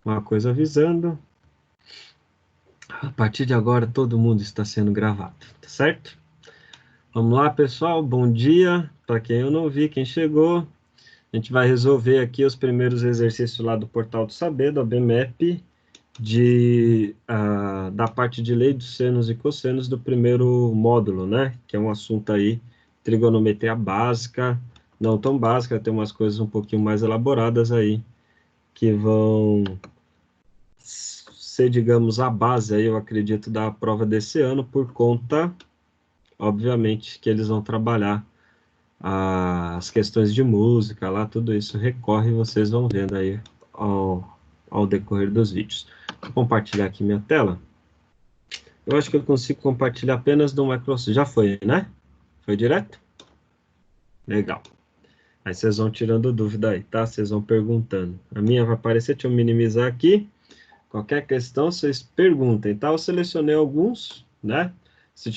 uma coisa avisando. A partir de agora, todo mundo está sendo gravado, tá certo? Vamos lá, pessoal. Bom dia. Para quem eu não vi, quem chegou, a gente vai resolver aqui os primeiros exercícios lá do Portal do Saber, do ABMEP, da parte de lei dos senos e cossenos do primeiro módulo, né? Que é um assunto aí, trigonometria básica, não tão básica, tem umas coisas um pouquinho mais elaboradas aí, que vão ser, digamos, a base aí, eu acredito, da prova desse ano, por conta, obviamente, que eles vão trabalhar as questões de música lá, tudo isso recorre, vocês vão vendo aí ao decorrer dos vídeos. Vou compartilhar aqui minha tela. Eu acho que eu consigo compartilhar apenas do Microsoft. Já foi, né? Foi direto? Legal. Aí vocês vão tirando dúvida aí, tá? Vocês vão perguntando. A minha vai aparecer, deixa eu minimizar aqui. Qualquer questão, vocês perguntem, tá? Eu selecionei alguns, né? Se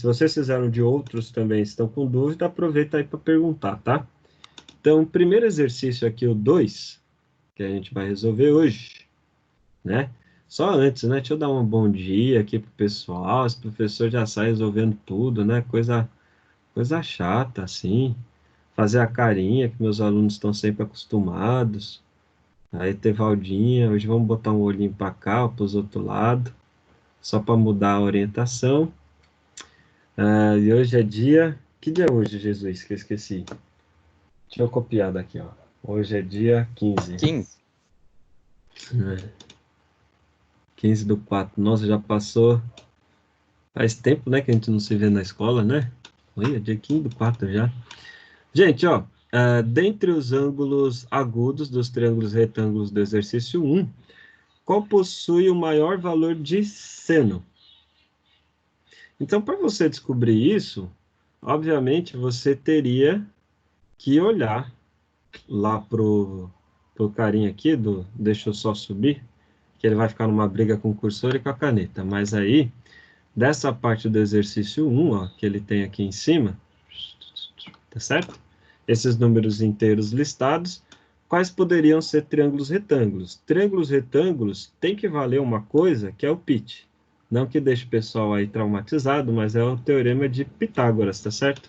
vocês fizeram de outros também, estão com dúvida, aproveita aí para perguntar, tá? Então, o primeiro exercício aqui, o 2, que a gente vai resolver hoje, né? Só antes, né? Deixa eu dar um bom dia aqui pro pessoal. Esse professor já sai resolvendo tudo, né? Coisa chata, assim. Fazer a carinha que meus alunos estão sempre acostumados. Aí, Tevaldinha, hoje vamos botar um olhinho para cá, para os outros lados, só para mudar a orientação. E hoje é dia. Que dia é hoje, Jesus? Que eu esqueci. Deixa eu copiar daqui, ó. Hoje é dia 15. 15. 15/4. Nossa, já passou. Faz tempo, né, que a gente não se vê na escola, né? Olha, dia 15/4 já. Gente, ó, dentre os ângulos agudos dos triângulos retângulos do exercício 1, qual possui o maior valor de seno? Então, para você descobrir isso, obviamente você teria que olhar lá pro carinha aqui deixa eu só subir, que ele vai ficar numa briga com o cursor e com a caneta. Mas aí, dessa parte do exercício 1, ó, que ele tem aqui em cima, tá certo? Esses números inteiros listados, quais poderiam ser triângulos retângulos? Triângulos retângulos tem que valer uma coisa que é o pitch. Não que deixe o pessoal aí traumatizado, mas é o teorema de Pitágoras, tá certo?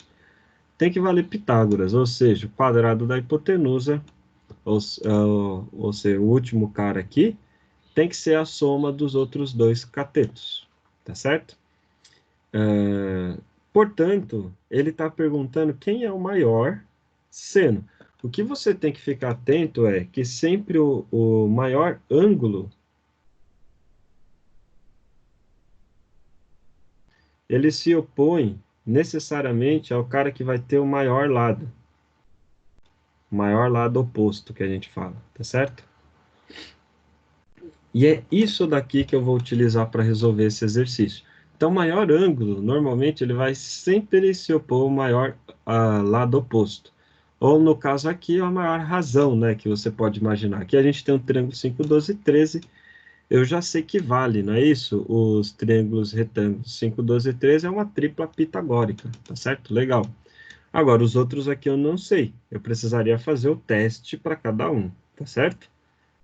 Tem que valer Pitágoras, ou seja, o quadrado da hipotenusa, ou seja, o último cara aqui, tem que ser a soma dos outros dois catetos, tá certo? Portanto, ele está perguntando quem é o maior seno. O que você tem que ficar atento é que sempre o maior ângulo, ele se opõe necessariamente ao cara que vai ter o maior lado oposto que a gente fala, tá certo? E é isso daqui que eu vou utilizar para resolver esse exercício. Então, maior ângulo, normalmente, ele vai sempre se opor ao maior lado oposto. Ou, no caso aqui, a maior razão, né, que você pode imaginar. Aqui a gente tem um triângulo 5, 12 e 13. Eu já sei que vale, não é isso? Os triângulos retângulos 5, 12 e 13 é uma tripla pitagórica, tá certo? Legal. Agora, os outros aqui eu não sei. Eu precisaria fazer o teste para cada um, tá certo?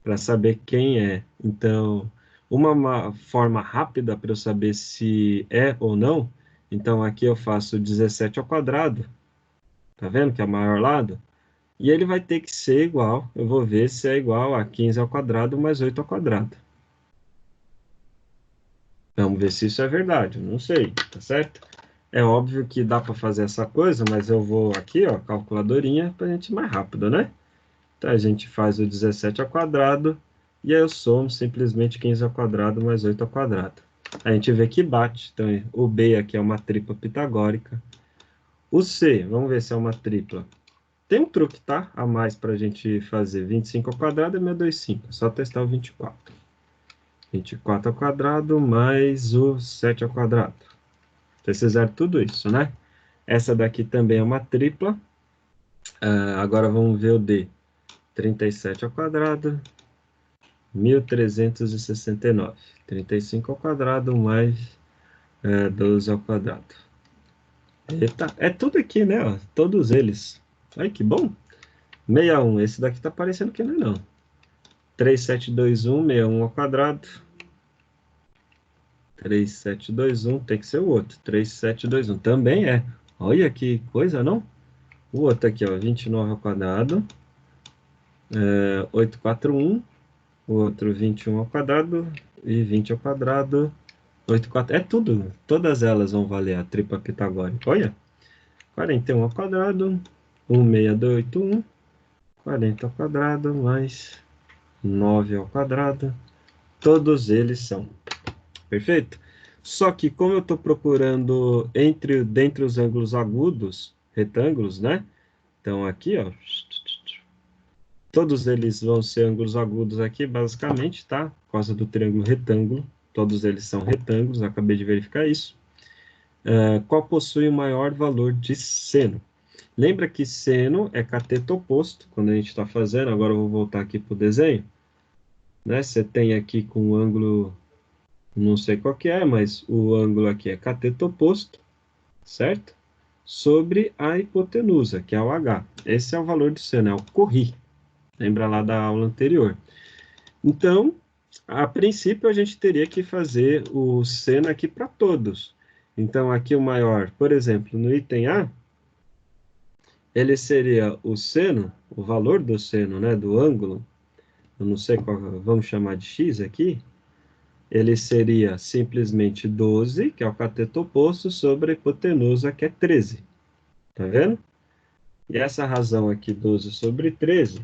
Para saber quem é. Então, uma forma rápida para eu saber se é ou não, então aqui eu faço 17 ao quadrado, tá vendo que é o maior lado? E ele vai ter que ser igual, eu vou ver se é igual a 15 ao quadrado mais 8 ao quadrado. Vamos ver se isso é verdade, eu não sei, tá certo? É óbvio que dá para fazer essa coisa, mas eu vou aqui, ó, calculadorinha, para a gente ir mais rápido, né? Então, a gente faz o 17 ao quadrado, e aí eu somo simplesmente 15 ao quadrado mais 8 ao quadrado. A gente vê que bate. Então, o B aqui é uma tripla pitagórica. O C, vamos ver se é uma tripla. Tem um truque, tá? A mais para a gente fazer. 25 ao quadrado é 625. É só testar o 24. 24 ao quadrado mais o 7 ao quadrado. Vocês fizeram tudo isso, né? Essa daqui também é uma tripla. Agora vamos ver o D. 37 ao quadrado 1369. 35 ao quadrado mais 12 ao quadrado. Eita, é tudo aqui, né? Ó, todos eles. Ai, que bom. 61. Esse daqui tá parecendo que não é não. 3721, 61 ao quadrado. 3721, tem que ser o outro. 3721 também é. Olha que coisa, não? O outro aqui, ó, 29 ao quadrado. 841. O outro 21 ao quadrado. E 20 ao quadrado. 84. É tudo. Todas elas vão valer a tripla pitagórica. Olha. 41 ao quadrado. 16281. 40 ao quadrado mais 9 ao quadrado. Todos eles são. Perfeito? Só que como eu estou procurando dentre os ângulos agudos, retângulos, né? Então aqui, ó, todos eles vão ser ângulos agudos aqui, basicamente, tá? Por causa do triângulo retângulo. Todos eles são retângulos, acabei de verificar isso. Qual possui o maior valor de seno? Lembra que seno é cateto oposto, quando a gente está fazendo, agora eu vou voltar aqui para o desenho, né? Você tem aqui com o ângulo, não sei qual que é, mas o ângulo aqui é cateto oposto, certo? Sobre a hipotenusa, que é o H. Esse é o valor do seno, é o corri. Lembra lá da aula anterior. Então, a princípio, a gente teria que fazer o seno aqui para todos. Então, aqui o maior, por exemplo, no item A, ele seria o seno, o valor do seno, né, do ângulo, eu não sei qual, vamos chamar de x aqui, ele seria simplesmente 12, que é o cateto oposto, sobre a hipotenusa, que é 13. Tá vendo? E essa razão aqui, 12 sobre 13,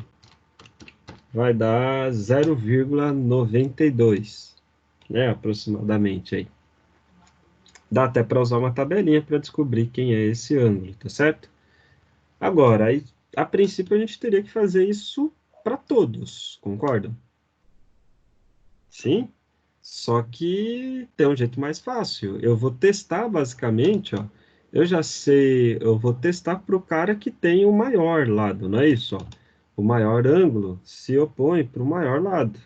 vai dar 0,92, né, aproximadamente aí. Dá até para usar uma tabelinha para descobrir quem é esse ângulo, tá certo? Agora, aí, a princípio, a gente teria que fazer isso para todos, concordam? Sim? Só que tem um jeito mais fácil. Eu vou testar, basicamente, ó. Eu já sei, eu vou testar para o cara que tem o maior lado, não é isso? Ó? O maior ângulo se opõe para o maior lado.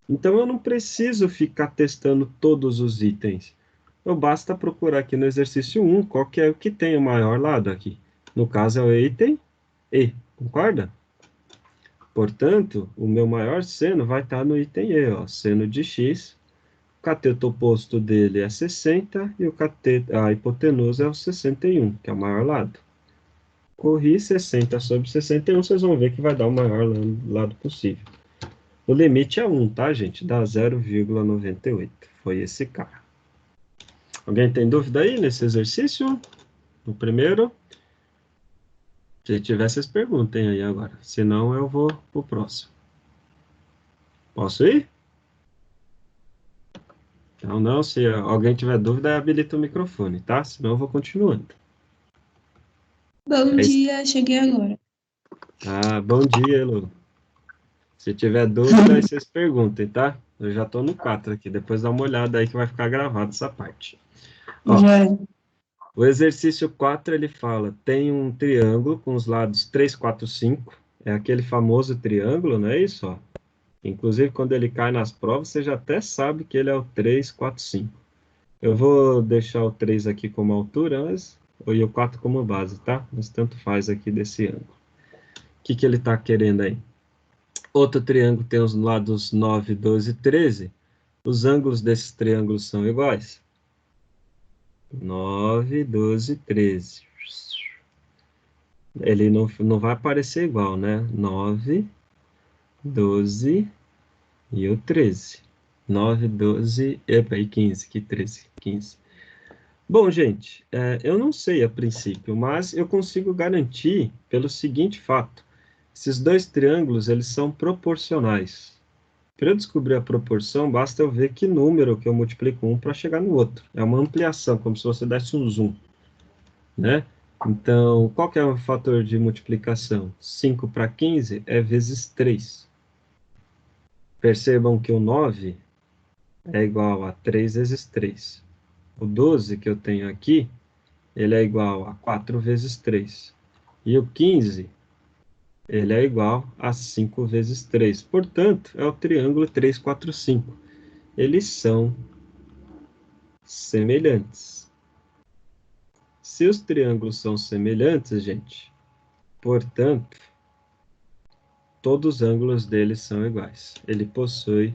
Então, eu não preciso ficar testando todos os itens. Eu basta procurar aqui no exercício 1 qual que é o que tem o maior lado aqui. No caso, é o item E, concorda? Portanto, o meu maior seno vai estar no item E, ó, seno de x. O cateto oposto dele é 60 e a hipotenusa é o 61, que é o maior lado. Corri 60 sobre 61, vocês vão ver que vai dar o maior lado possível. O limite é 1, tá, gente? Dá 0,98. Foi esse cara. Alguém tem dúvida aí nesse exercício? No primeiro? Se tiver, vocês perguntem aí agora. Se não, eu vou pro próximo. Posso ir? Então, não, se alguém tiver dúvida, habilita o microfone, tá? Senão eu vou continuando. Bom É isso. dia, cheguei agora. Ah, bom dia, Elu. Se tiver dúvida, aí vocês perguntem, tá? Eu já tô no 4 aqui. Depois dá uma olhada aí que vai ficar gravado essa parte. Ó, Já. o exercício 4 ele fala, tem um triângulo com os lados 3, 4, 5. É aquele famoso triângulo, não é isso? Ó? Inclusive, quando ele cai nas provas, você já até sabe que ele é o 3, 4, 5. Eu vou deixar o 3 aqui como altura, e o 4 como base, tá? Mas tanto faz aqui desse ângulo. O que que ele está querendo aí? Outro triângulo tem os lados 9, 12 e 13. Os ângulos desses triângulos são iguais. 9, 12 e 13. Ele não vai aparecer igual, né? 9, 12 e o 13. 9, 12, epa, e 15, que 13, 15. Bom, gente, eu não sei a princípio, mas eu consigo garantir pelo seguinte fato. Esses dois triângulos, eles são proporcionais. Para eu descobrir a proporção, basta eu ver que número que eu multiplico um para chegar no outro. É uma ampliação, como se você desse um zoom, né? Então, qual que é o fator de multiplicação? 5 para 15 é vezes 3. Percebam que o 9 é igual a 3 vezes 3. O 12 que eu tenho aqui, ele é igual a 4 vezes 3. E o 15, ele é igual a 5 vezes 3. Portanto, é o triângulo 3, 4, 5. Eles são semelhantes. Se os triângulos são semelhantes, gente, portanto, todos os ângulos dele são iguais. Ele possui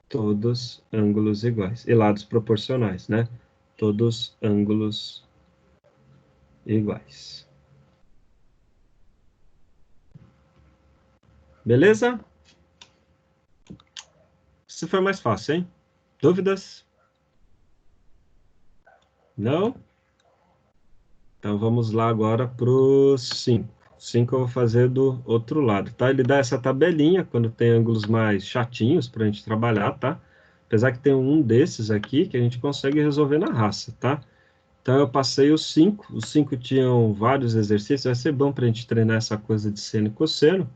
todos ângulos iguais. E lados proporcionais, né? Todos ângulos iguais. Beleza? Isso foi mais fácil, hein? Dúvidas? Não? Então vamos lá agora para o 5. 5 eu vou fazer do outro lado, tá? Ele dá essa tabelinha quando tem ângulos mais chatinhos para a gente trabalhar, tá? Apesar que tem um desses aqui que a gente consegue resolver na raça, tá? Então eu passei os 5. Os 5 tinham vários exercícios. Vai ser bom para a gente treinar essa coisa de seno e cosseno,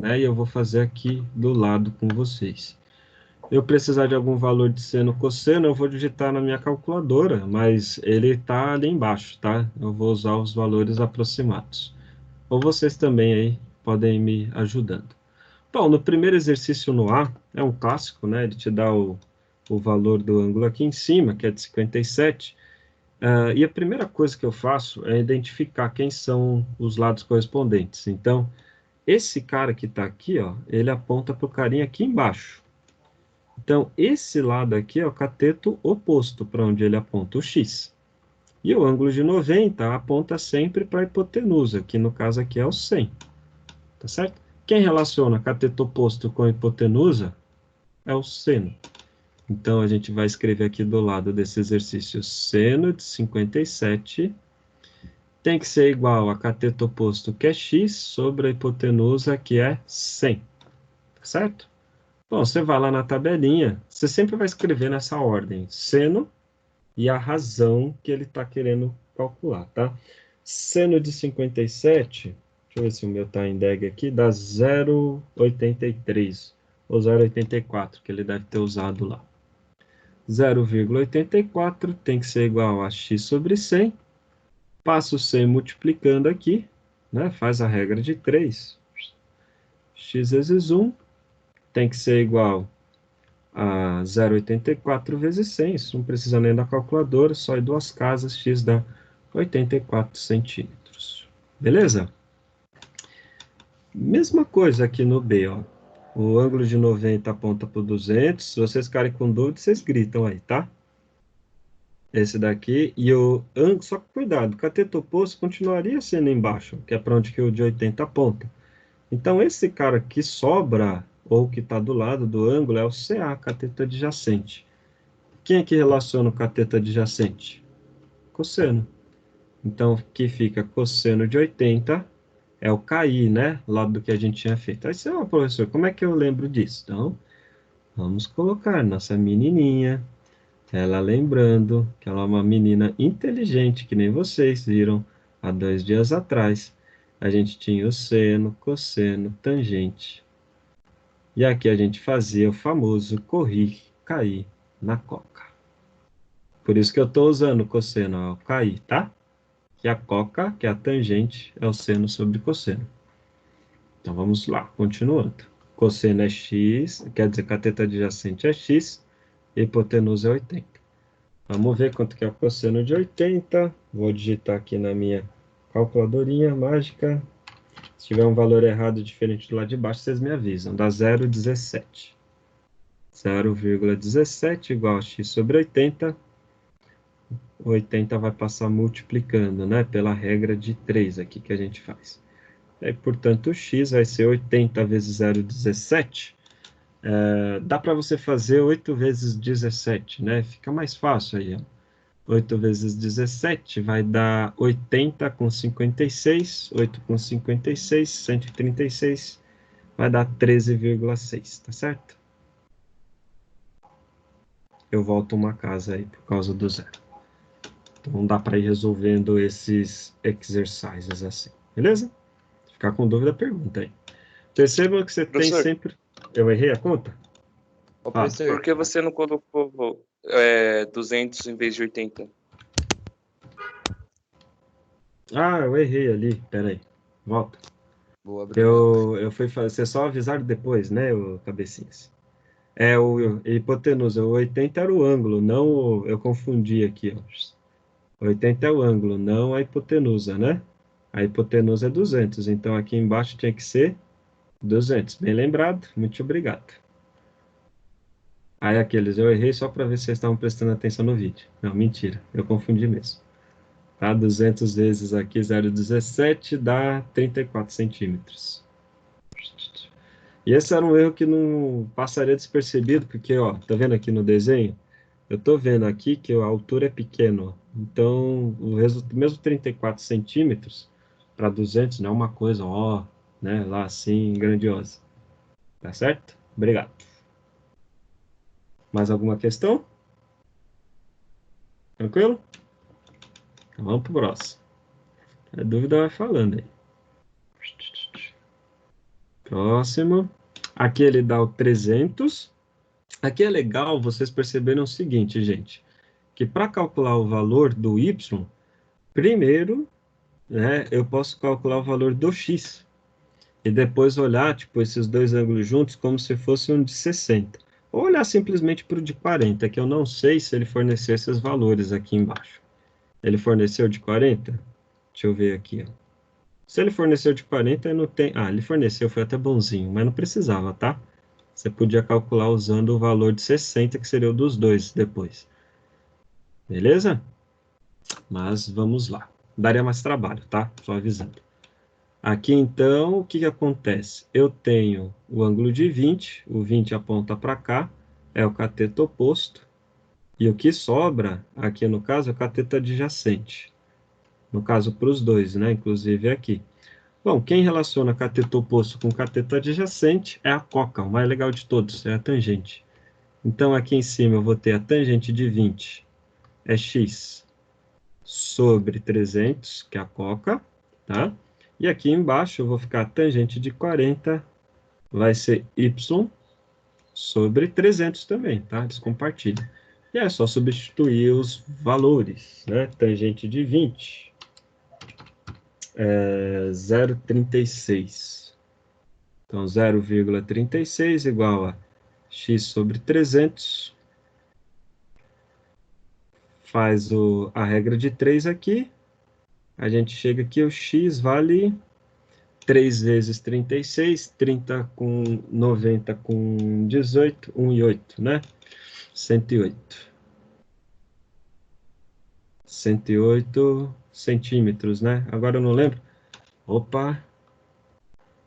né? E eu vou fazer aqui do lado com vocês. Eu precisar de algum valor de seno cosseno, eu vou digitar na minha calculadora, mas ele está ali embaixo, tá? Eu vou usar os valores aproximados. Ou vocês também aí podem me ajudando. Bom, no primeiro exercício no A, é um clássico, né? Ele te dá o valor do ângulo aqui em cima, que é de 57. E a primeira coisa que eu faço é identificar quem são os lados correspondentes. Então, esse cara que está aqui, ó, ele aponta para o carinha aqui embaixo. Então, esse lado aqui é o cateto oposto para onde ele aponta o x. E o ângulo de 90 aponta sempre para a hipotenusa, que no caso aqui é o 100. Tá certo? Quem relaciona cateto oposto com hipotenusa é o seno. Então, a gente vai escrever aqui do lado desse exercício seno de 57 tem que ser igual a cateto oposto, que é x, sobre a hipotenusa, que é 100. Tá certo? Bom, você vai lá na tabelinha, você sempre vai escrever nessa ordem, seno e a razão que ele está querendo calcular, tá? Seno de 57, deixa eu ver se o meu está em DEG aqui, dá 0,83 ou 0,84, que ele deve ter usado lá. 0,84 tem que ser igual a x sobre 100, passa o 100 multiplicando aqui, né? Faz a regra de 3, x vezes 1 tem que ser igual a 0,84 vezes 100, isso não precisa nem da calculadora, só em duas casas, x dá 84 centímetros. Beleza? Mesma coisa aqui no B, ó. O ângulo de 90 aponta para o 200, se vocês ficarem com dúvida, vocês gritam aí, tá? Esse daqui, e o ângulo, só que cuidado, o cateto oposto continuaria sendo embaixo, que é para onde que o de 80 aponta. Então, esse cara que sobra, ou que está do lado do ângulo, é o CA, cateto adjacente. Quem é que relaciona o cateto adjacente? Cosseno. Então, que fica cosseno de 80 é o KI, né? Lá do que a gente tinha feito. Aí você, professor, como é que eu lembro disso? Então, vamos colocar nossa menininha, ela lembrando que ela é uma menina inteligente, que nem vocês viram há 2 dias atrás. A gente tinha o seno, cosseno, tangente. E aqui a gente fazia o famoso correr, cair na coca. Por isso que eu estou usando o cosseno ao cair, tá? Que a coca, que é a tangente, é o seno sobre cosseno. Então vamos lá, continuando. Cosseno é x, quer dizer, cateto adjacente é x, hipotenusa é 80. Vamos ver quanto que é o cosseno de 80. Vou digitar aqui na minha calculadorinha mágica. Se tiver um valor errado diferente do lado de baixo, vocês me avisam. Dá 0,17. 0,17 igual a x sobre 80. 80 vai passar multiplicando, né? Pela regra de 3 aqui que a gente faz. Aí, portanto, o x vai ser 80 vezes 0,17. Dá para você fazer 8 vezes 17, né? Fica mais fácil aí, ó. 8 vezes 17 vai dar 80 com 56. 8 com 56, 136. Vai dar 13,6, tá certo? Eu volto uma casa aí por causa do zero. Então dá para ir resolvendo esses exercises assim, beleza? Se ficar com dúvida, pergunta aí. Perceba que você tem Professor, sempre... Eu errei a conta? Ô, Fala. professor, por que você não colocou 200 em vez de 80? Eu errei ali. Pera aí. Volta. boa, Brunão. Eu fui fazer... Vocês só avisaram depois, né, o cabecinhas? O hipotenusa. O 80 era o ângulo, não eu confundi aqui, ó. 80 é o ângulo, não a hipotenusa, né? A hipotenusa é 200, então aqui embaixo tinha que ser 200, bem lembrado, muito obrigado. Aí aqueles, eu errei só para ver se vocês estavam prestando atenção no vídeo. Não, mentira, eu confundi mesmo. Tá? 200 vezes aqui, 0,17 dá 34 centímetros. E esse era um erro que não passaria despercebido, porque, ó, tá vendo aqui no desenho? Eu tô vendo aqui que a altura é pequena, ó. Então, mesmo 34 centímetros para 200 não é uma coisa, ó, né, lá assim, grandiosa. Tá certo? Obrigado. Mais alguma questão? Tranquilo? Então, vamos pro próximo. A dúvida vai falando aí. Próximo. Aqui ele dá o 300. Aqui é legal vocês perceberem o seguinte, gente, que para calcular o valor do y, primeiro, né, eu posso calcular o valor do x e depois olhar, tipo, esses dois ângulos juntos como se fosse um de 60. Ou olhar simplesmente para o de 40, que eu não sei se ele forneceu esses valores aqui embaixo. Ele forneceu de 40? Deixa eu ver aqui, ó. Se ele forneceu de 40, não tem... Ah, ele forneceu, foi até bonzinho, mas não precisava, tá? Você podia calcular usando o valor de 60, que seria o dos dois depois. Beleza? Mas vamos lá. Daria mais trabalho, tá? Só avisando. Aqui, então, o que que acontece? Eu tenho o ângulo de 20, o 20 aponta para cá, é o cateto oposto, e o que sobra, aqui no caso, é o cateto adjacente. No caso, para os dois, né? Inclusive aqui. Bom, quem relaciona cateto oposto com cateto adjacente é a coca, o mais legal de todos, é a tangente. Então, aqui em cima eu vou ter a tangente de 20, é x sobre 300, que é a coca, tá? E aqui embaixo eu vou ficar a tangente de 40, vai ser y sobre 300 também, tá? Descompartilha. E é só substituir os valores, né? Tangente de 20 é 0,36. Então, 0,36 igual a x sobre 300. Faz a regra de 3 aqui. A gente chega aqui, o x vale 3 vezes 36, 30 com 90 com 18, 1 e 8, né? 108. 108 centímetros, né? Agora eu não lembro. Opa!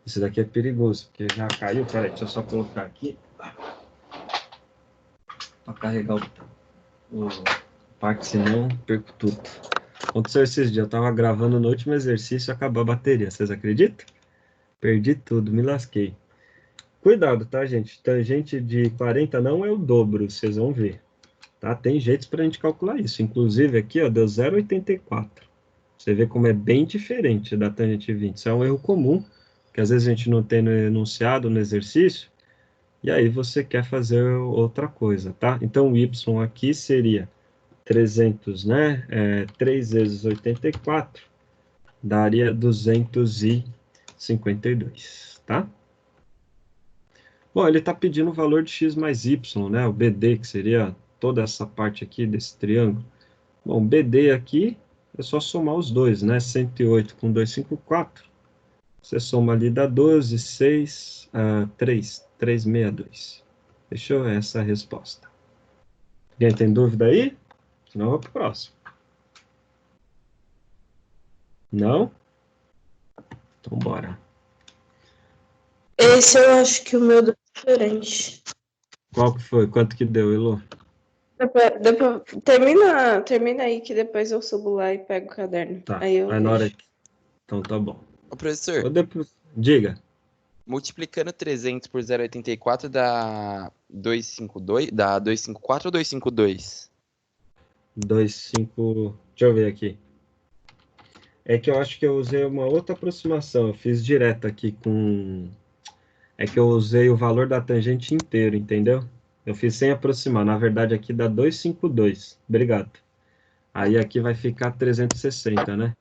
Isso daqui é perigoso, porque já caiu. Peraí, deixa eu só colocar aqui. Para carregar o parte, senão perco tudo. Aconteceu esses dias, eu tava gravando no último exercício e acabou a bateria. Vocês acreditam? Perdi tudo, me lasquei. Cuidado, tá, gente? Tangente de 40 não é o dobro, vocês vão ver. Tá? Tem jeitos para a gente calcular isso. Inclusive aqui, ó, deu 0,84. Você vê como é bem diferente da tangente de 20. Isso é um erro comum, que às vezes a gente não tem no enunciado, no exercício, e aí você quer fazer outra coisa, tá? Então, o y aqui seria 300, né? 3 vezes 84 daria 252, tá? Bom, ele está pedindo o valor de x mais y, né? O BD, que seria toda essa parte aqui desse triângulo. Bom, BD aqui é só somar os dois, né? 108 com 254. Você soma ali, dá 12, 6, 3, 362. Fechou? Essa é a resposta. Alguém tem dúvida aí? Senão eu vou para o próximo. Não? Então, bora. Esse eu acho que o meu deu diferente. Qual que foi? Quanto que deu, Elô? Termina aí que depois eu subo lá e pego o caderno. Tá, Aí eu vai na hora vejo. aqui. Então tá bom. Ô, professor, Diga. multiplicando 300 por 0,84 dá 252, dá 254 ou 252? 2, 5... Deixa eu ver aqui. É que eu acho que eu usei uma outra aproximação. Eu fiz direto aqui com... É que eu usei o valor da tangente inteiro, entendeu? Eu fiz sem aproximar. Na verdade, aqui dá 252. Obrigado. Aí aqui vai ficar 360, né?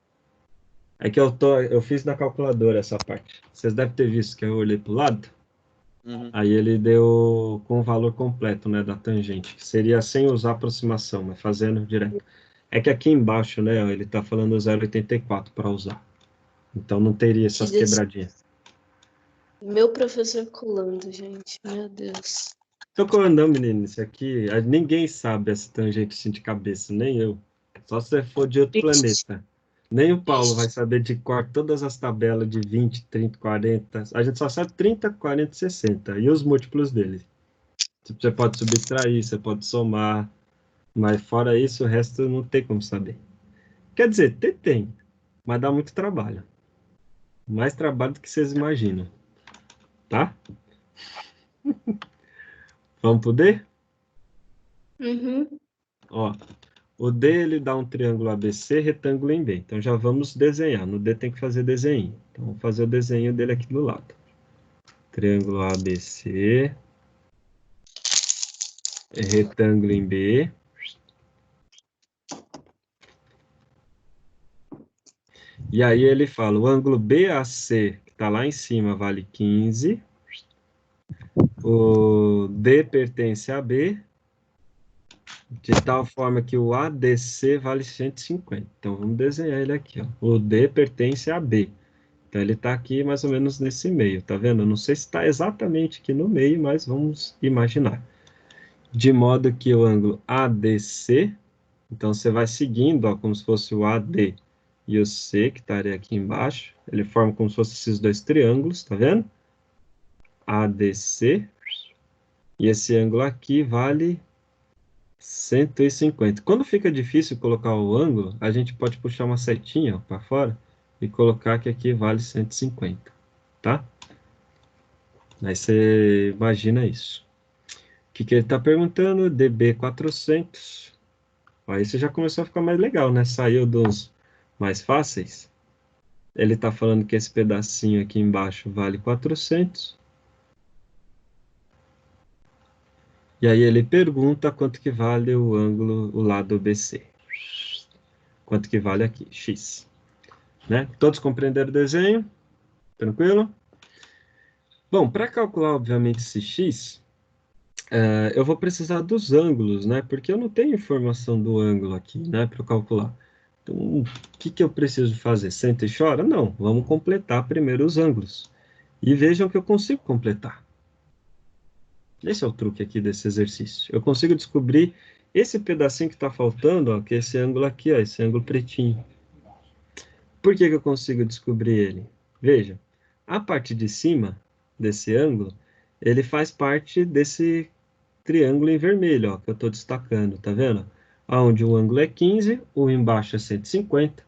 É que eu fiz na calculadora essa parte. Vocês devem ter visto que eu olhei para o lado. Uhum. Aí ele deu com o valor completo, né, da tangente. Que seria sem usar aproximação, mas fazendo direto. É que aqui embaixo, né, ele está falando 0,84 para usar. Então não teria essas quebradinhas. Meu professor colando, gente. Meu Deus. Tô colando, menino, isso aqui, ninguém sabe essa tangente assim de cabeça, nem eu. Só se você for de outro Ixi, planeta. Nem o Paulo vai ixi. saber de cor todas as tabelas de 20, 30, 40. A gente só sabe 30, 40, 60. E os múltiplos dele. Você pode subtrair, você pode somar. Mas fora isso, o resto não tem como saber. Quer dizer, tem, mas dá muito trabalho. Mais trabalho do que vocês imaginam. Tá? Vamos pro D? Uhum. Ó, o D ele dá um triângulo ABC, retângulo em B. Então já vamos desenhar. No D tem que fazer desenho. Então vamos fazer o desenho dele aqui do lado. Triângulo ABC, retângulo em B. E aí ele fala, o ângulo BAC, que está lá em cima, vale 15. O D pertence a B, de tal forma que o ADC vale 150. Então vamos desenhar ele aqui. Ó. O D pertence a B. Então ele está aqui mais ou menos nesse meio, tá vendo? Eu não sei se está exatamente aqui no meio, mas vamos imaginar. De modo que o ângulo ADC, então você vai seguindo, ó, como se fosse o AD e o C, que estaria aqui embaixo. Ele forma como se fossem esses dois triângulos, tá vendo? ADC. E esse ângulo aqui vale 150. Quando fica difícil colocar o ângulo, a gente pode puxar uma setinha para fora e colocar que aqui vale 150, tá? Aí você imagina isso. O que ele está perguntando? DB 400. Aí você já começou a ficar mais legal, né? Saiu dos mais fáceis. Ele está falando que esse pedacinho aqui embaixo vale 400. E aí ele pergunta quanto que vale o ângulo, o lado BC. Quanto que vale aqui? X. Né? Todos compreenderam o desenho? Tranquilo? Bom, para calcular, obviamente, esse X, eu vou precisar dos ângulos, né? Porque eu não tenho informação do ângulo aqui, né? Para calcular. Então, o que eu preciso fazer? Senta e chora? Não, vamos completar primeiro os ângulos. E vejam que eu consigo completar. Esse é o truque aqui desse exercício. Eu consigo descobrir esse pedacinho que está faltando, ó, que é esse ângulo aqui, ó, esse ângulo pretinho. Por que eu consigo descobrir ele? Veja, a parte de cima desse ângulo, ele faz parte desse triângulo em vermelho, ó, que eu estou destacando, tá vendo? Onde o ângulo é 15, o embaixo é 150,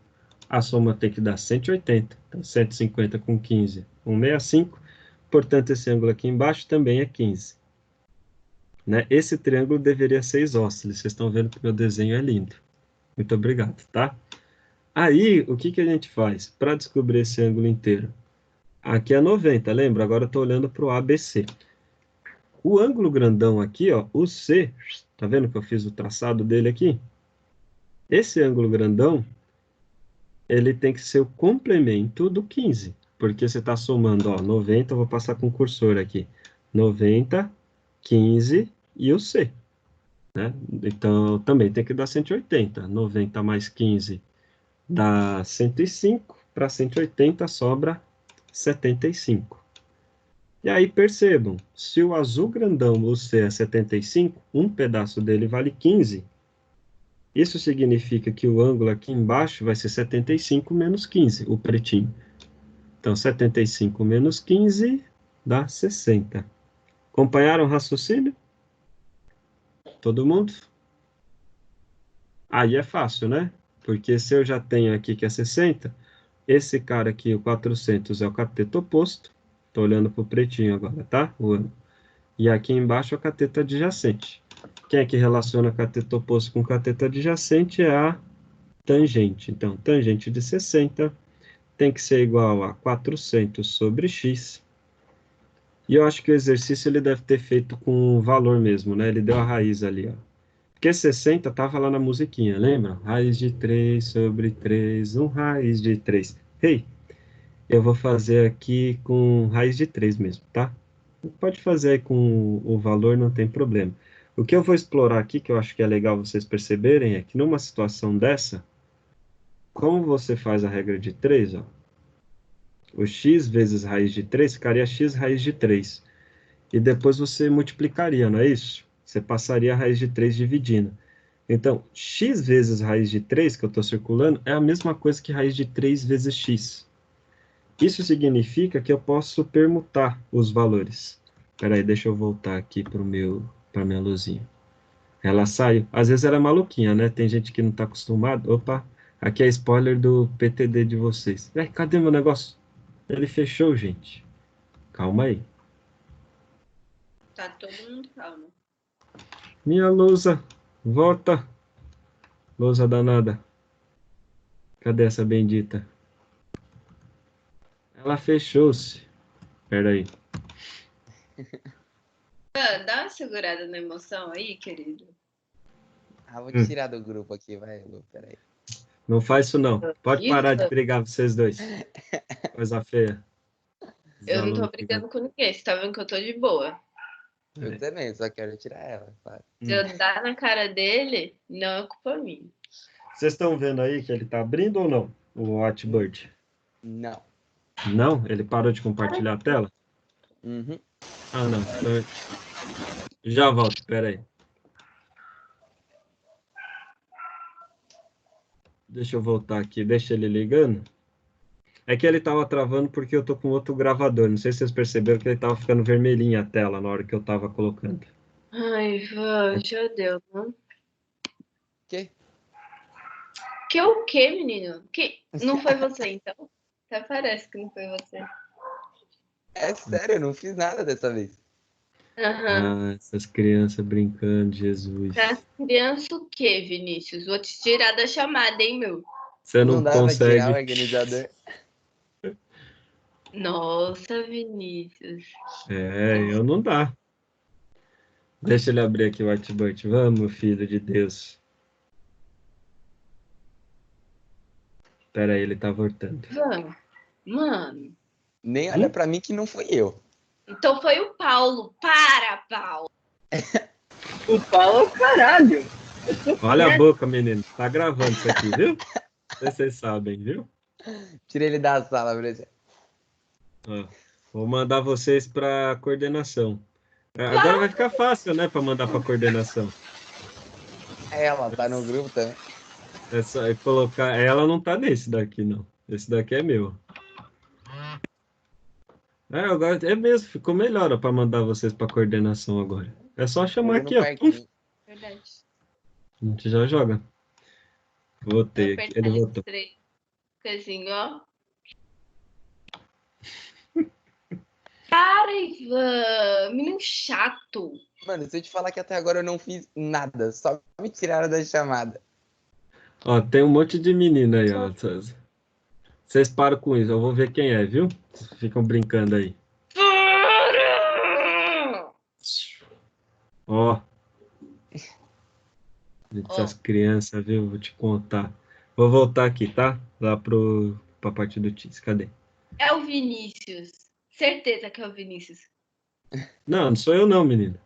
a soma tem que dar 180. Então, 150 com 15, 165. Portanto, esse ângulo aqui embaixo também é 15. Né? Esse triângulo deveria ser isósceles. Vocês estão vendo que meu desenho é lindo. Muito obrigado, tá? Aí, o que a gente faz para descobrir esse ângulo inteiro? Aqui é 90, lembra? Agora eu estou olhando para o ABC. O ângulo grandão aqui, ó, o C, tá vendo que eu fiz o traçado dele aqui? Esse ângulo grandão, ele tem que ser o complemento do 15, porque você está somando, ó, 90, eu vou passar com o cursor aqui, 90, 15 e o C, né? Então, também tem que dar 180, 90 mais 15 dá 105, para 180 sobra 75. E aí percebam, se o azul grandão, o C, é 75, um pedaço dele vale 15. Isso significa que o ângulo aqui embaixo vai ser 75 menos 15, o pretinho. Então, 75 menos 15 dá 60. Acompanharam o raciocínio? Todo mundo? Aí é fácil, né? Porque se eu já tenho aqui que é 60, esse cara aqui, o 400, é o cateto oposto. Estou olhando para o pretinho agora, tá? O ângulo. E aqui embaixo é o cateto adjacente. Quem é que relaciona cateto oposto com cateto adjacente é a tangente. Então, tangente de 60 tem que ser igual a 400 sobre x. E eu acho que o exercício ele deve ter feito com valor mesmo, né? Ele deu a raiz ali, ó. Porque 60 estava lá na musiquinha, lembra? Raiz de 3 sobre 3, raiz de 3. Hey, eu vou fazer aqui com raiz de 3 mesmo, tá? Pode fazer aí com o valor, não tem problema. O que eu vou explorar aqui, que eu acho que é legal vocês perceberem, é que numa situação dessa, como você faz a regra de 3, ó, O x vezes raiz de 3 ficaria x raiz de 3. E depois você multiplicaria, não é isso? Você passaria a raiz de 3 dividindo. Então, x vezes raiz de 3, que eu estou circulando, é a mesma coisa que raiz de 3 vezes x. Isso significa que eu posso permutar os valores. Espera aí, deixa eu voltar aqui para minha luzinha. Ela saiu. Às vezes ela é maluquinha, né? Tem gente que não está acostumado. Opa, aqui é spoiler do PTD de vocês. Cadê meu negócio? Ele fechou, gente. Calma aí. Tá todo mundo calmo. Minha lousa, volta. Lousa danada. Cadê essa bendita? Ela fechou-se. Espera aí. Dá uma segurada na emoção aí, querido. Ah, vou tirar do grupo aqui, vai, Lu, peraí. Não faz isso, não. Pode Isso. parar de brigar, vocês dois. Coisa feia. Eu não tô Alunos brigando com ninguém, você tá vendo que eu tô de boa. Eu também, só quero tirar ela, claro. Se eu dar na cara dele, não é culpa minha. Vocês estão vendo aí que ele tá abrindo ou não? O Watchbird. Não. Não? Ele parou de compartilhar a tela? Uhum. Ah, não. Já volto, espera aí. Deixa eu voltar aqui. Deixa ele ligando. É que ele tava travando porque eu tô com outro gravador. Não sei se vocês perceberam que ele tava ficando vermelhinha a tela na hora que eu tava colocando. Ai, Ivan, já deu, né? Que? Que o quê, menino? Que não foi você, então? Até parece que não foi você. É sério, eu não fiz nada dessa vez. Aham. Ah, essas crianças brincando, Jesus. Pra criança o quê, Vinícius? Vou te tirar da chamada, hein, meu? Você Não não dá pra tirar o consegue. organizador. Nossa, Vinícius. Eu não dá. Deixa ele abrir aqui o Whiteboard. Vamos, filho de Deus. Espera aí, ele tá voltando. Ivan, mano. Nem olha pra mim que não fui eu. Então foi o Paulo. Para, Paulo. O Paulo é o caralho. Olha a boca, menino. Tá gravando isso aqui, viu? Não sei se vocês sabem, viu? Tirei ele da sala, por exemplo. Ó, vou mandar vocês para coordenação. Agora vai ficar fácil, né, para mandar para coordenação. Ela tá no grupo também. É só colocar. Ela não tá nesse daqui, não. Esse daqui é meu. Agora é mesmo, ficou melhor para mandar vocês para coordenação agora. É só chamar aqui, ó. Verdade. A gente já joga. Voltei aqui. Ele voltou. Coisinho, ó. Para, Ivan. Menino chato. Mano, se eu te falar que até agora eu não fiz nada, só me tiraram da chamada. Ó, tem um monte de menina aí, ó. Vocês param com isso, eu vou ver quem é, viu? Vocês ficam brincando aí. Para! Ó. Essas crianças, viu? Vou te contar. Vou voltar aqui, tá? Lá pra parte do Teams. Cadê? É o Vinícius. Certeza que é o Vinícius. Não sou eu não, menino.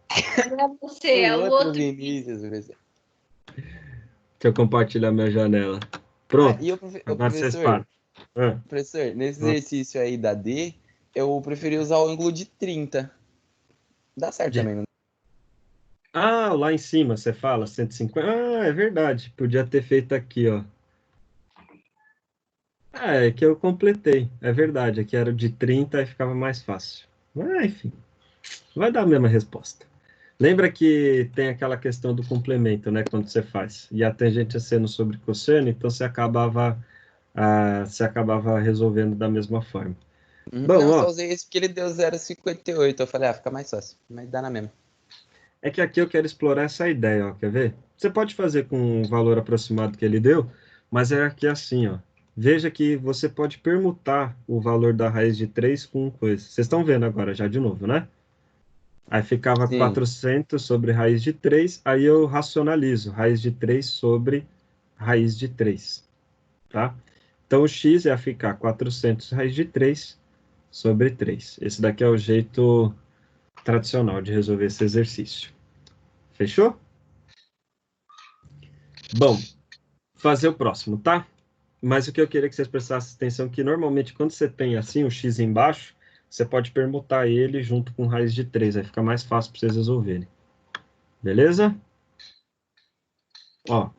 Não é você, é o outro Vinícius, por exemplo. Deixa eu compartilhar minha janela. Pronto. E o Agora vocês professor, param. professor, nesse exercício aí da D, eu preferi usar o ângulo de 30. Dá certo também, não? Ah, lá em cima você fala 150. Ah, é verdade. Podia ter feito aqui, ó. É que eu completei. É verdade. Aqui era o de 30 e ficava mais fácil. Mas, enfim. Vai dar a mesma resposta. Lembra que tem aquela questão do complemento, né? Quando você faz. E a tangente sendo sobre cosseno, então você acabava resolvendo da mesma forma. Bom, Não, ó, só usei esse porque ele deu 0,58. Eu falei, fica mais fácil. Mas dá na mesma. é que aqui eu quero explorar essa ideia, ó. Quer ver? Você pode fazer com o valor aproximado que ele deu, mas é aqui assim, ó. Veja que você pode permutar o valor da raiz de 3 com coisa. Vocês estão vendo agora já de novo, né? Aí ficava Sim. 400 sobre raiz de 3, aí eu racionalizo raiz de 3 sobre raiz de 3, tá? Então o x ia ficar 400 raiz de 3 sobre 3. Esse daqui é o jeito tradicional de resolver esse exercício. Fechou? Bom, fazer o próximo, tá? Mas o que eu queria que vocês prestassem atenção é que normalmente quando você tem assim o x embaixo, você pode permutar ele junto com raiz de 3, aí fica mais fácil para vocês resolverem. Beleza? Ó,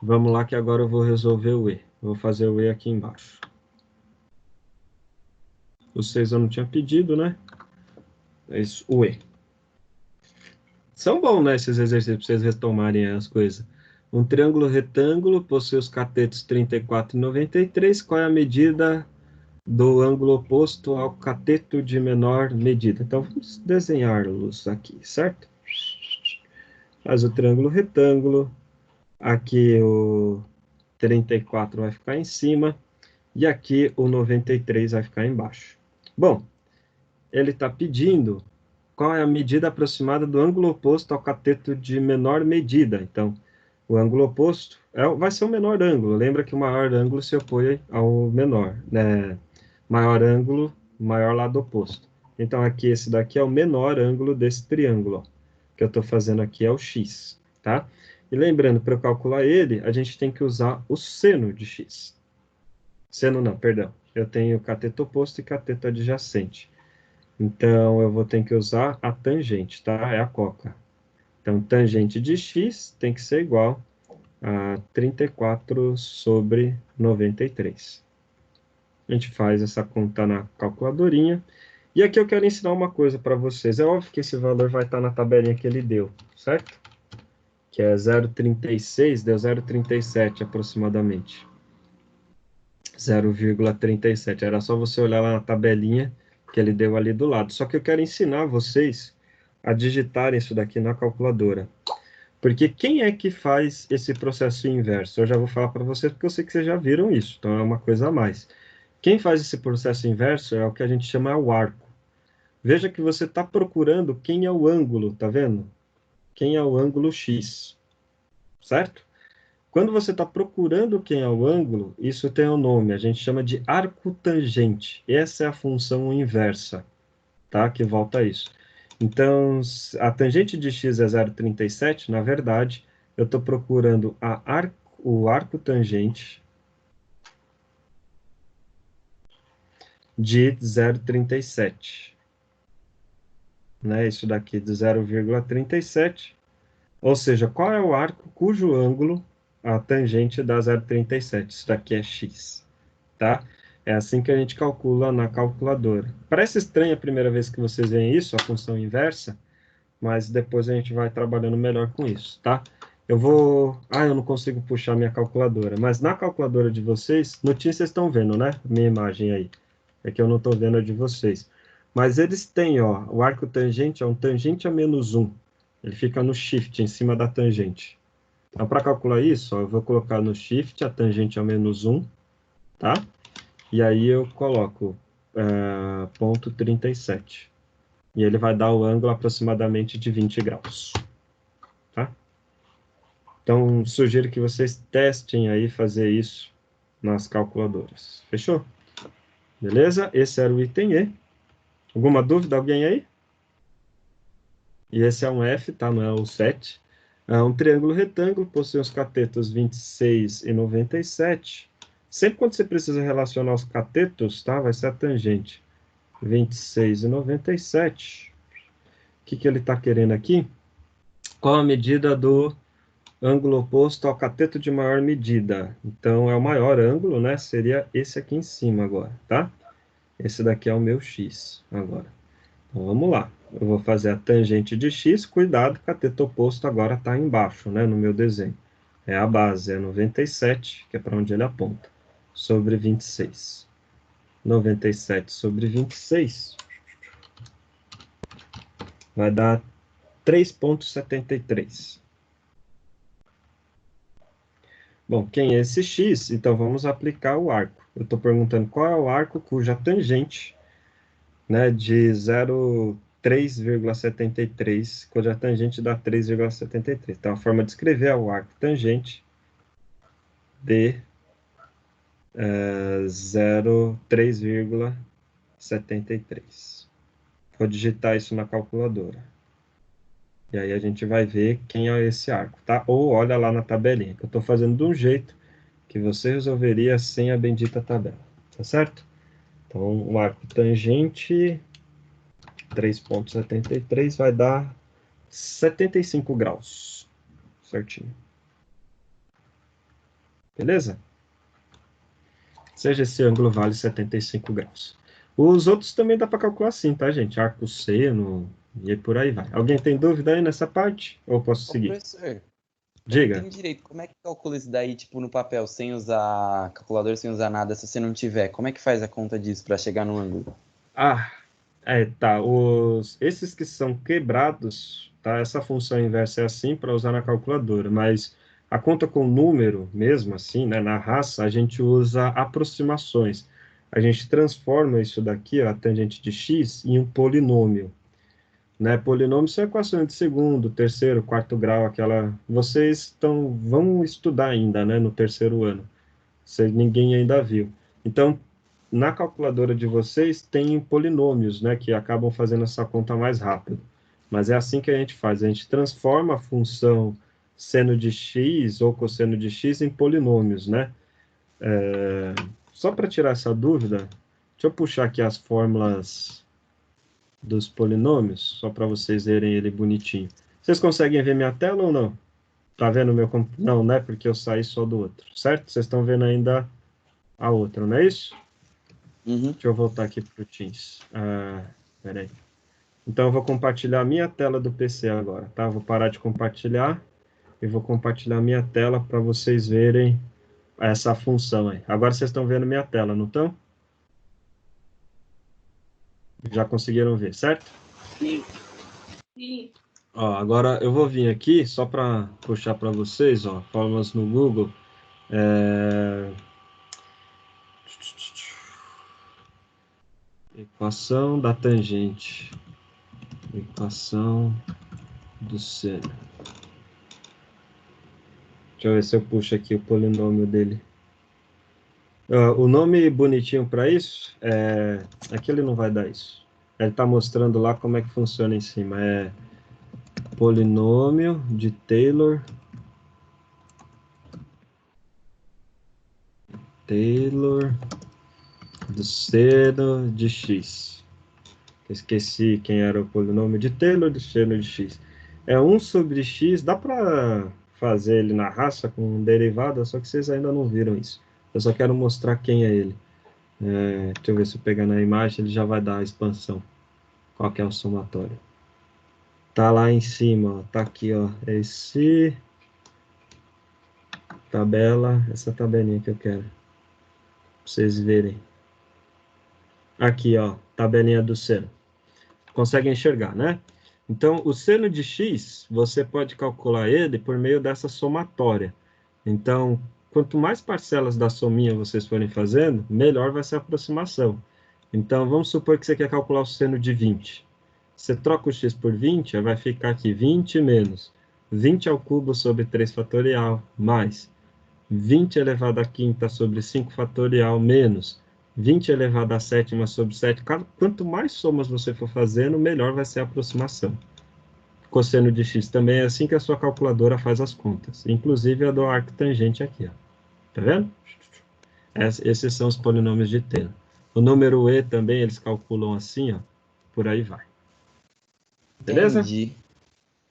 vamos lá que agora eu vou resolver o e. Vou fazer o e aqui embaixo. Os 6 eu não tinha pedido, né? É isso, o e. São bons, né, esses exercícios para vocês retomarem as coisas. Um triângulo retângulo possui os catetos 34 e 93. Qual é a medida do ângulo oposto ao cateto de menor medida? Então, vamos desenhá-los aqui, certo? Faz o triângulo retângulo. Aqui o 34 vai ficar em cima. E aqui o 93 vai ficar embaixo. Bom, ele está pedindo qual é a medida aproximada do ângulo oposto ao cateto de menor medida. Então, o ângulo oposto vai ser o menor ângulo. Lembra que o maior ângulo se opõe ao menor, né? Maior ângulo, maior lado oposto. Então, aqui, esse daqui é o menor ângulo desse triângulo. Ó. O que eu estou fazendo aqui é o x, tá? E lembrando, para eu calcular ele, a gente tem que usar o seno de x. Seno não, perdão. Eu tenho cateto oposto e cateto adjacente. Então, eu vou ter que usar a tangente, tá? É a coca. Então, tangente de x tem que ser igual a 34 sobre 93. A gente faz essa conta na calculadorinha. E aqui eu quero ensinar uma coisa para vocês. É óbvio que esse valor vai estar na tabelinha que ele deu, certo? Que é 0,36, deu 0,37 aproximadamente. 0,37. Era só você olhar lá na tabelinha que ele deu ali do lado. Só que eu quero ensinar vocês a digitarem isso daqui na calculadora. Porque quem é que faz esse processo inverso? Eu já vou falar para vocês, porque eu sei que vocês já viram isso, então é uma coisa a mais. Quem faz esse processo inverso é o que a gente chama o arco. Veja que você está procurando quem é o ângulo, tá vendo? Quem é o ângulo X, certo? Quando você está procurando quem é o ângulo, isso tem um nome, a gente chama de arco tangente. Essa é a função inversa, tá? Que volta a isso. Então, a tangente de x é 0,37, na verdade, eu estou procurando o arco tangente de 0,37. Né? Isso daqui de 0,37. Ou seja, qual é o arco cujo ângulo a tangente dá 0,37? Isso daqui é x. Tá? É assim que a gente calcula na calculadora. Parece estranho a primeira vez que vocês veem isso, a função inversa, mas depois a gente vai trabalhando melhor com isso, tá? Eu não consigo puxar minha calculadora, mas na calculadora de vocês, no Teams vocês estão vendo, né? Minha imagem aí. É que eu não estou vendo a de vocês. Mas eles têm, ó, o arco tangente é um tangente a menos 1. Ele fica no shift, em cima da tangente. Então, para calcular isso, ó, eu vou colocar no shift a tangente a menos 1, tá? E aí eu coloco ponto 37. E ele vai dar o ângulo aproximadamente de 20 graus. Tá? Então, sugiro que vocês testem aí fazer isso nas calculadoras. Fechou? Beleza? Esse era o item E. Alguma dúvida? Alguém aí? E esse é um F, tá? Não é o 7. É um triângulo retângulo, possui os catetos 26 e 97. Sempre quando você precisa relacionar os catetos, tá? Vai ser a tangente 26 e 97. O que ele está querendo aqui? Qual a medida do ângulo oposto ao cateto de maior medida? Então, é o maior ângulo, né? Seria esse aqui em cima agora, tá? Esse daqui é o meu x agora. Então, vamos lá. Eu vou fazer a tangente de x. Cuidado, o cateto oposto agora está embaixo, né? No meu desenho. É a base, é 97, que é para onde ele aponta. Sobre 26. 97 sobre 26 vai dar 3,73. Bom, quem é esse x? Então, vamos aplicar o arco. Eu estou perguntando qual é o arco cuja tangente, né, de 0,3,73, cuja tangente dá 3,73. Então, a forma de escrever é o arco tangente de 0,3,73. Vou digitar isso na calculadora. E aí a gente vai ver quem é esse arco, tá? Ou olha lá na tabelinha, que eu estou fazendo de um jeito que você resolveria sem a bendita tabela, tá certo? Então, o arco tangente, 3,73 vai dar 75 graus, certinho. Beleza? Seja esse ângulo vale 75 graus. Os outros também dá para calcular assim, tá, gente? Arco seno e por aí vai. Alguém tem dúvida aí nessa parte? Ou posso Ô, seguir? professor, eu não Diga. entendi direito. Como é que calcula isso daí, tipo, no papel, sem usar calculador, sem usar nada, se você não tiver? Como é que faz a conta disso para chegar no ângulo? Ah, tá. Esses que são quebrados, tá? Essa função inversa é assim para usar na calculadora, mas a conta com número, mesmo assim, né, na raça, a gente usa aproximações. A gente transforma isso daqui, ó, a tangente de x, em um polinômio. Né? Polinômio são equações de segundo, terceiro, quarto grau, aquela. Vocês vão estudar ainda, né, no terceiro ano. Ninguém ainda viu. Então, na calculadora de vocês tem polinômios, né, que acabam fazendo essa conta mais rápido. Mas é assim que a gente faz. A gente transforma a função seno de x ou cosseno de x em polinômios, né? Só para tirar essa dúvida, deixa eu puxar aqui as fórmulas dos polinômios, só para vocês verem ele bonitinho. Vocês conseguem ver minha tela ou não? Tá vendo o meu Não, né? Porque eu saí só do outro, certo? Vocês estão vendo ainda a outra, não é isso? Uhum. Deixa eu voltar aqui para o Teams. Peraí. Então, eu vou compartilhar a minha tela do PC agora, tá? Vou parar de compartilhar e vou compartilhar a minha tela para vocês verem essa função aí. Agora vocês estão vendo minha tela, não estão? Já conseguiram ver, certo? Sim. Sim. Ó, agora eu vou vir aqui só para puxar para vocês, ó, fórmulas no Google. Equação da tangente. Equação do seno. Deixa eu ver se eu puxo aqui o polinômio dele. O nome bonitinho para isso aqui ele não vai dar isso. Ele está mostrando lá como é que funciona em cima. É polinômio de Taylor. Do seno de x. Esqueci quem era o polinômio de Taylor do seno de x. É 1 sobre x. Dá para fazer ele na raça com derivada, só que vocês ainda não viram isso. Eu só quero mostrar quem é ele. Deixa eu ver se eu pegar na imagem, ele já vai dar a expansão. Qual que é o somatório? Tá lá em cima, ó. Tá aqui, ó. Essa tabelinha que eu quero. Pra vocês verem. Aqui, ó, tabelinha do seno. Consegue enxergar, né? Então, o seno de x, você pode calcular ele por meio dessa somatória. Então, quanto mais parcelas da sominha vocês forem fazendo, melhor vai ser a aproximação. Então, vamos supor que você quer calcular o seno de 20. Você troca o x por 20, vai ficar aqui 20 menos 20 ao cubo sobre 3 fatorial, mais 20 elevado à quinta sobre 5 fatorial, menos 20 elevado à sétima sobre 7. Quanto mais somas você for fazendo, melhor vai ser a aproximação. Cosseno de x também é assim que a sua calculadora faz as contas. Inclusive a do arco tangente aqui, ó. Tá vendo? Esses são os polinômios de Taylor. O número e também eles calculam assim, ó. Por aí vai. Beleza? Entendi.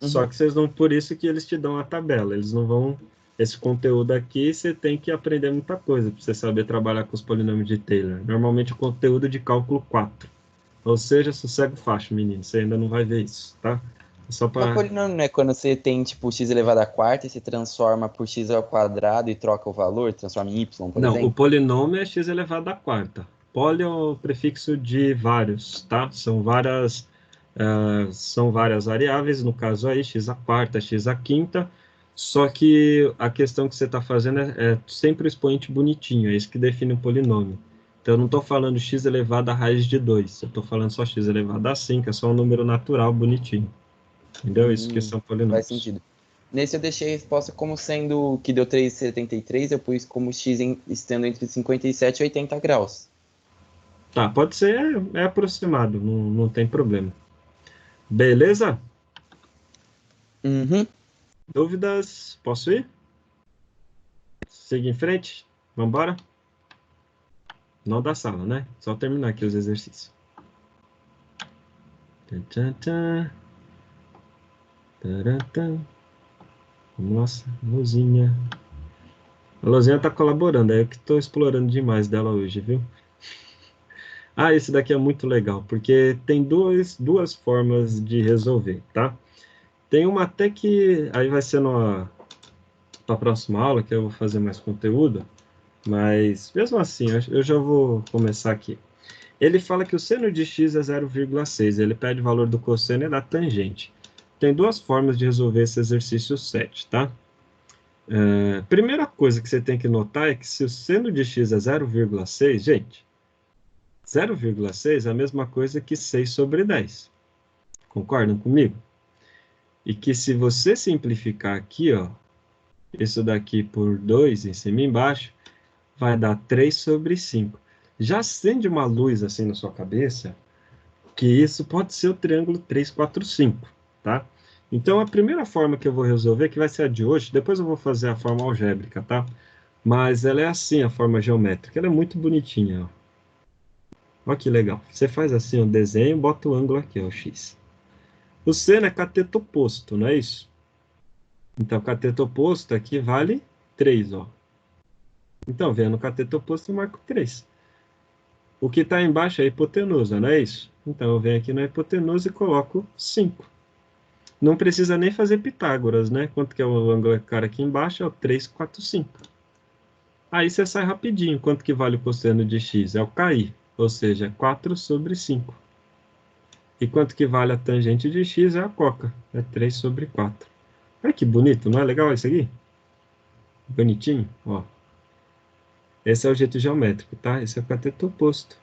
Só que vocês não, por isso que eles te dão a tabela. Eles não vão. Esse conteúdo aqui você tem que aprender muita coisa para você saber trabalhar com os polinômios de Taylor. Normalmente o conteúdo de cálculo 4. Ou seja, sossego fácil, menino. Você ainda não vai ver isso, tá? É só Mas para. polinômio não é quando você tem, tipo, x elevado à quarta e se transforma por x ao quadrado e troca o valor, transforma em y, por Não, exemplo? o polinômio é x elevado à quarta. Poli é o prefixo de vários, tá? São várias variáveis, no caso aí, x à quarta, x à quinta, só que a questão que você está fazendo é sempre o expoente bonitinho, é isso que define um polinômio. Então, eu não estou falando x elevado à raiz de 2, eu estou falando só x elevado a 5, é só um número natural bonitinho. Entendeu? Isso que são polinômios. Faz sentido. Nesse eu deixei a resposta como sendo que deu 3,73, eu pus como x estando entre 57 e 80 graus. Tá, pode ser, é aproximado, não tem problema. Beleza? Uhum. Dúvidas? Posso ir? Siga em frente? Vamos embora? Não da sala, né? Só terminar aqui os exercícios. Tchan, tchan, tchan. Taratã. Nossa, Luzinha. A Luzinha tá colaborando, é eu que tô explorando demais dela hoje, viu? Ah, esse daqui é muito legal, porque tem duas formas de resolver, tá? Tem uma até que aí vai ser na próxima aula, que eu vou fazer mais conteúdo, mas mesmo assim, eu já vou começar aqui. Ele fala que o seno de x é 0,6, ele pede o valor do cosseno e da tangente. Tem duas formas de resolver esse exercício 7, tá? Primeira coisa que você tem que notar é que se o seno de x é 0,6, gente, 0,6 é a mesma coisa que 6 sobre 10. Concordam comigo? E que se você simplificar aqui, ó, isso daqui por 2 em cima e embaixo, vai dar 3 sobre 5. Já acende uma luz assim na sua cabeça, que isso pode ser o triângulo 3, 4, 5, tá? Então, a primeira forma que eu vou resolver, que vai ser a de hoje, depois eu vou fazer a forma algébrica, tá? Mas ela é assim, a forma geométrica. Ela é muito bonitinha, ó. Olha que legal. Você faz assim o desenho, bota o ângulo aqui, ó, o x. O seno é cateto oposto, não é isso? Então, cateto oposto aqui vale 3, ó. Então, vendo o cateto oposto, eu marco 3. O que está embaixo é a hipotenusa, não é isso? Então, eu venho aqui na hipotenusa e coloco 5. Não precisa nem fazer Pitágoras, né? Quanto que é o ângulo cara aqui embaixo? É o 3, 4, 5. Aí você sai rapidinho. Quanto que vale o cosseno de x? É o KI, ou seja, 4 sobre 5. E quanto que vale a tangente de x? É a coca, é 3 sobre 4. Olha que bonito, não é legal isso aqui? Bonitinho, ó. Esse é o jeito geométrico, tá? Esse é o cateto oposto.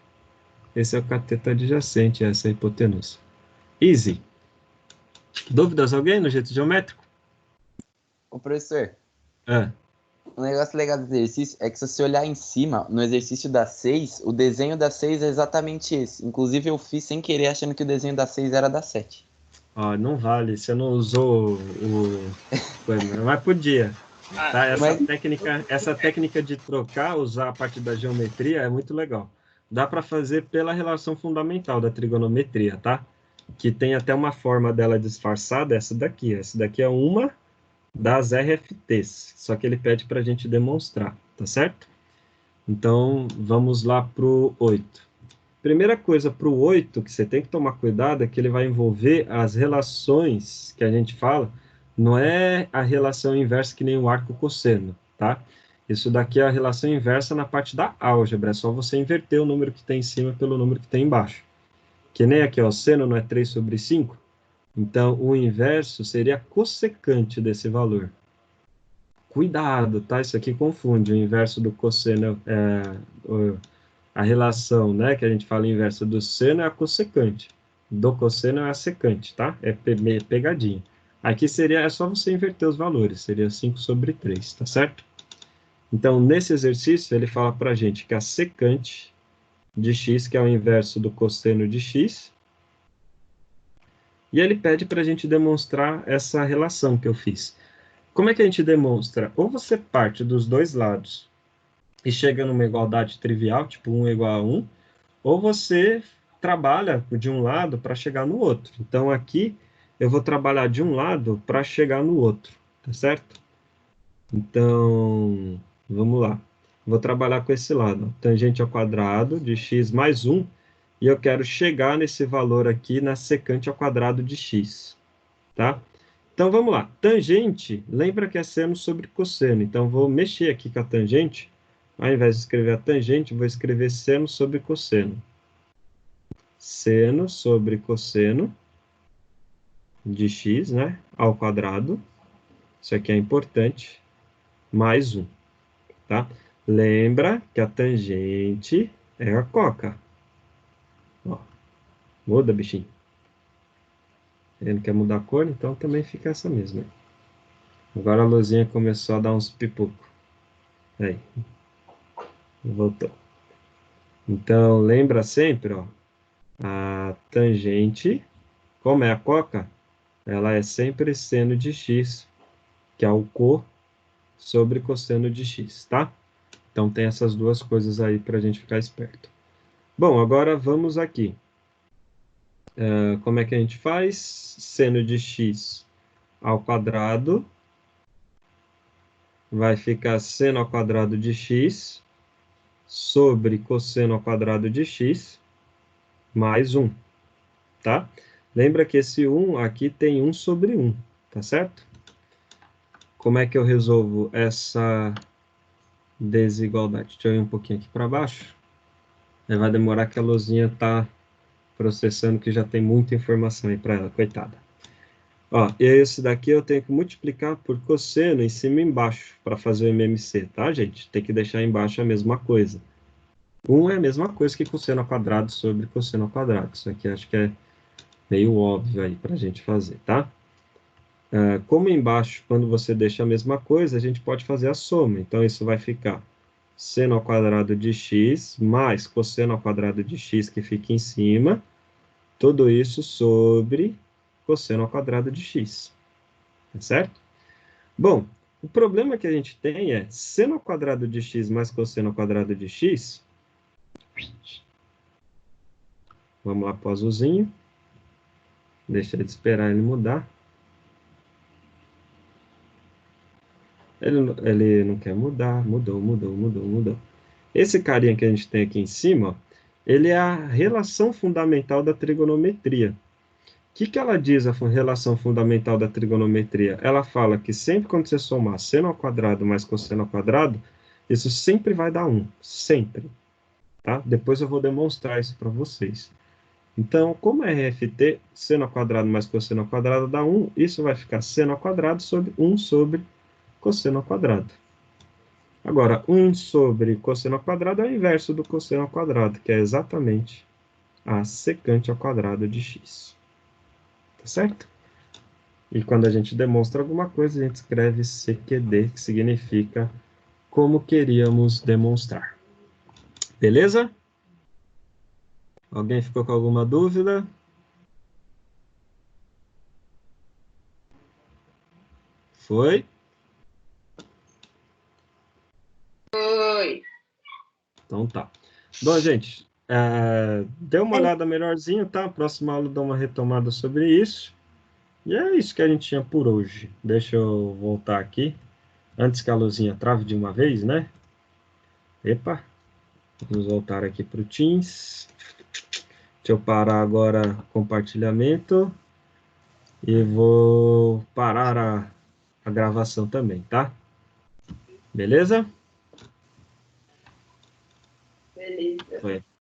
Esse é o cateto adjacente, essa é a hipotenusa. Easy. Dúvidas alguém no jeito geométrico? Ô, professor, Ah, um negócio legal do exercício é que se você olhar em cima, no exercício da 6, o desenho da 6 é exatamente esse. Inclusive, eu fiz sem querer, achando que o desenho da 6 era da 7. ó, não vale, você não usou mas podia. Tá? Mas, Essa técnica de trocar, usar a parte da geometria é muito legal. Dá para fazer pela relação fundamental da trigonometria, tá? Que tem até uma forma dela disfarçada, essa daqui. Essa daqui é uma das RFTs, só que ele pede para a gente demonstrar, tá certo? Então, vamos lá para o 8. Primeira coisa para o 8 que você tem que tomar cuidado é que ele vai envolver as relações que a gente fala, não é a relação inversa que nem o arco cosseno, tá? Isso daqui é a relação inversa na parte da álgebra, é só você inverter o número que tem em cima pelo número que tem embaixo. Que nem aqui, ó, o seno não é 3 sobre 5? Então, o inverso seria a cossecante desse valor. Cuidado, tá? Isso aqui confunde. O inverso do cosseno a relação, né, que a gente fala inversa do seno é a cossecante. Do cosseno é a secante, tá? É pegadinha. Aqui é só você inverter os valores, seria 5 sobre 3, tá certo? Então, nesse exercício, ele fala pra gente que a secante de x, que é o inverso do cosseno de x, e ele pede para a gente demonstrar essa relação que eu fiz. Como é que a gente demonstra? Ou você parte dos dois lados e chega numa igualdade trivial, tipo 1 igual a 1, ou você trabalha de um lado para chegar no outro. Então, aqui, eu vou trabalhar de um lado para chegar no outro, tá certo? Então, vamos lá. Vou trabalhar com esse lado. Tangente ao quadrado de x mais 1, e eu quero chegar nesse valor aqui na secante ao quadrado de x, tá? Então, vamos lá. Tangente, lembra que é seno sobre cosseno. Então, vou mexer aqui com a tangente. Ao invés de escrever a tangente, vou escrever seno sobre cosseno. Seno sobre cosseno de x, né, ao quadrado. Isso aqui é importante. Mais 1, tá? Lembra que a tangente é a coca. Ó, muda, bichinho. Ele não quer mudar a cor, então também fica essa mesma. Agora a luzinha começou a dar uns pipucos. Aí. Voltou. Então, lembra sempre, ó, a tangente, como é a coca, ela é sempre seno de x, que é o co sobre cosseno de x, tá? Então, tem essas duas coisas aí para a gente ficar esperto. Bom, agora vamos aqui. Como é que a gente faz? Seno de x ao quadrado vai ficar seno ao quadrado de x sobre cosseno ao quadrado de x mais 1, tá? Lembra que esse 1 aqui tem 1 sobre 1, tá certo? Como é que eu resolvo essa desigualdade? Deixa eu ir um pouquinho aqui para baixo. Vai demorar que a luzinha está processando, que já tem muita informação aí para ela, coitada. Ó, e esse daqui eu tenho que multiplicar por cosseno em cima e embaixo para fazer o MMC, tá, gente? Tem que deixar embaixo a mesma coisa. 1 é a mesma coisa que cosseno ao quadrado sobre cosseno ao quadrado. Isso aqui acho que é meio óbvio aí para a gente fazer, tá? Como embaixo, quando você deixa a mesma coisa, a gente pode fazer a soma. Então, isso vai ficar seno ao quadrado de x mais cosseno ao quadrado de x, que fica em cima. Tudo isso sobre cosseno ao quadrado de x. Tá certo? Bom, o problema que a gente tem é seno ao quadrado de x mais cosseno ao quadrado de x. Vamos lá para o azulzinho. Deixa ele esperar ele mudar. Ele não quer mudar. Mudou. Esse carinha que a gente tem aqui em cima, ó, ele é a relação fundamental da trigonometria. O que ela diz, a relação fundamental da trigonometria? Ela fala que sempre quando você somar seno ao quadrado mais cosseno ao quadrado, isso sempre vai dar 1. Sempre. Tá? Depois eu vou demonstrar isso para vocês. Então, como é RFT, seno ao quadrado mais cosseno ao quadrado dá 1, isso vai ficar seno ao quadrado sobre 1 sobre cosseno ao quadrado. Agora, 1 sobre cosseno ao quadrado é o inverso do cosseno ao quadrado, que é exatamente a secante ao quadrado de x. Tá certo? E quando a gente demonstra alguma coisa, a gente escreve CQD, que significa como queríamos demonstrar. Beleza? Alguém ficou com alguma dúvida? Foi? Oi. Então tá. Bom, gente, dê uma olhada melhorzinho, tá? Próxima aula dá uma retomada sobre isso. E é isso que a gente tinha por hoje. Deixa eu voltar aqui. Antes que a luzinha trave de uma vez, né? Epa. Vamos voltar aqui para o Teams. Deixa eu parar agora o compartilhamento. E vou parar a gravação também, tá? Beleza? Beleza. Foi.